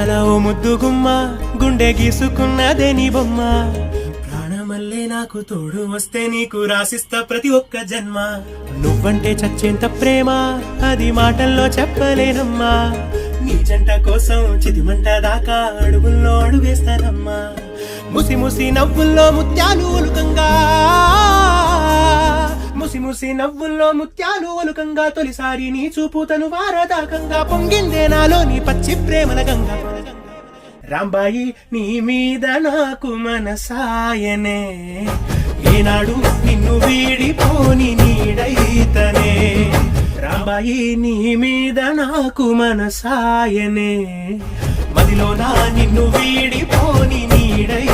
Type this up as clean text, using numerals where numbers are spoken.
అందాల ఓ ముద్దు గుమ్మ గుండె గీసుకున్నదే నీ బొమ్మ ప్రాణమల్లే నాకు తోడు వస్తే నీకు రాసిస్తా ప్రతి ఒక్క జన్మ నువ్వంటే చచ్చేంత ప్రేమ అది మాటల్లో చెప్పలేనమ్మా నీ జంట కోసం చితిమంట దాకా అడుగుల్లో అడుగేస్తానమ్మా ముసి ముసి నవ్వుల్లో ముత్యాలు ఒలుకంగా ముసి ముసి నవ్వుల్లో ముత్యాలు ఒలుకంగా తొలిసారి నీ చూపుతను వారదాకంగా పొంగిందే నాలో నీ పచ్చి ప్రేమల గంగా రాంబాయి నీ మీద నాకు మనసాయనే ఏనాడు నిన్ను వీడిపోని నీడైతనే రాంబాయి నీ మీద నాకు మనసాయనే మదిలో నా నిన్ను వీడిపోని నీడై